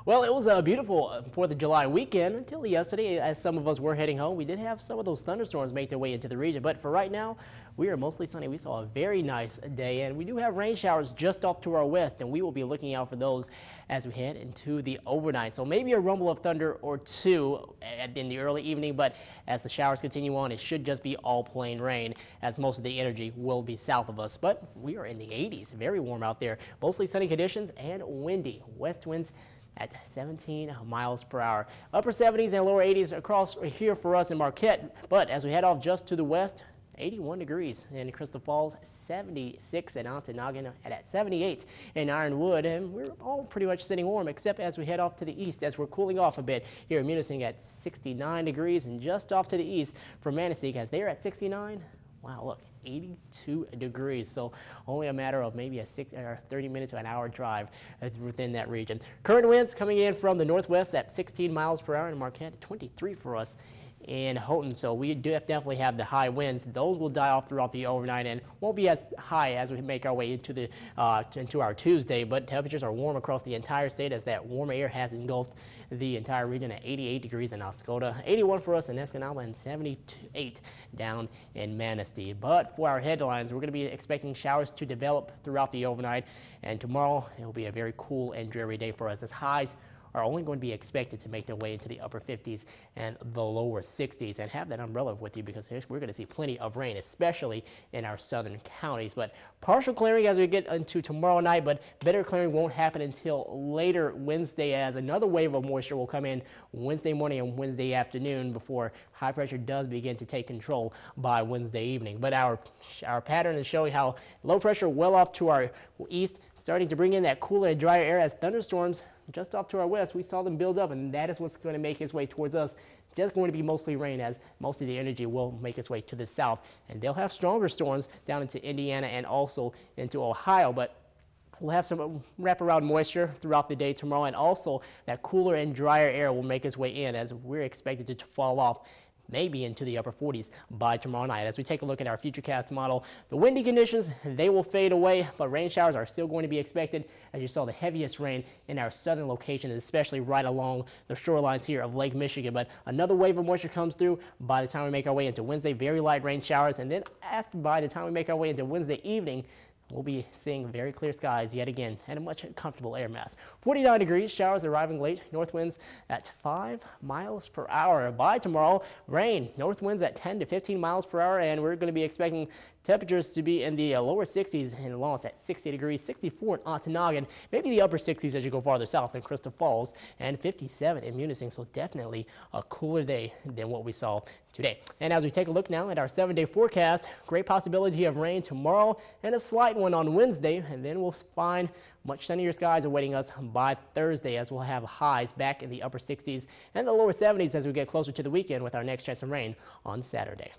Well, it was a beautiful 4th of July weekend until yesterday. As some of us were heading home, we did have some of those thunderstorms make their way into the region. But for right now, we are mostly sunny. We saw a very nice day, and we do have rain showers just off to our west, and we will be looking out for those as we head into the overnight. So maybe a rumble of thunder or two in the early evening, but as the showers continue on, it should just be all plain rain, as most of the energy will be south of us. But we are in the 80s, very warm out there. Mostly sunny conditions and windy. West winds at 17 miles per hour. Upper 70s and lower 80s across here for us in Marquette. But as we head off just to the west, 81 degrees in Crystal Falls, 76 in Ontonagon, and at 78 in Ironwood. And we're all pretty much sitting warm, except as we head off to the east, as we're cooling off a bit here in Munising at 69 degrees, and just off to the east from Manistee, as they're at 69. Wow, look, 82 degrees. So only a matter of maybe a 30-minute to an hour drive within that region. Current winds coming in from the northwest at 16 miles per hour in Marquette, 23 for us in Houghton. So we do definitely have the high winds. Those will die off throughout the overnight and won't be as high as we make our way into our Tuesday. But temperatures are warm across the entire state, as that warm air has engulfed the entire region at 88 degrees in Oscoda, 81 for us in Escanaba, and 78 down in Manistee. But for our headlines, we're going to be expecting showers to develop throughout the overnight, and tomorrow it will be a very cool and dreary day for us, as highs are only going to be expected to make their way into the upper 50s and the lower 60s. And have that umbrella with you, because we're going to see plenty of rain, especially in our southern counties. But partial clearing as we get into tomorrow night, but better clearing won't happen until later Wednesday, as another wave of moisture will come in Wednesday morning and Wednesday afternoon before high pressure does begin to take control by Wednesday evening. But our pattern is showing how low pressure well off to our east, starting to bring in that cooler and drier air, as thunderstorms just off to our west, we saw them build up, and that is what's going to make its way towards us. Just going to be mostly rain, as most of the energy will make its way to the south, and they'll have stronger storms down into Indiana and also into Ohio. But we'll have some wraparound moisture throughout the day tomorrow, and also that cooler and drier air will make its way in, as we're expected to fall off maybe into the upper 40s by tomorrow night. As we take a look at our futurecast model, the windy conditions, they will fade away, but rain showers are still going to be expected, as you saw the heaviest rain in our southern locations, especially right along the shorelines here of Lake Michigan. But another wave of moisture comes through by the time we make our way into Wednesday, very light rain showers, and then by the time we make our way into Wednesday evening, we'll be seeing very clear skies yet again and a much comfortable air mass. 49 degrees, showers arriving late, north winds at 5 miles per hour. By tomorrow, rain, north winds at 10 to 15 miles per hour, and we're going to be expecting temperatures to be in the lower 60s in Loss at 60 degrees, 64 in Ontonagon, maybe the upper 60s as you go farther south in Crystal Falls, and 57 in Munising. So definitely a cooler day than what we saw today. And as we take a look now at our 7-day forecast, great possibility of rain tomorrow and a slight one on Wednesday, and then we'll find much sunnier skies awaiting us by Thursday, as we'll have highs back in the upper 60s and the lower 70s as we get closer to the weekend, with our next chance of rain on Saturday.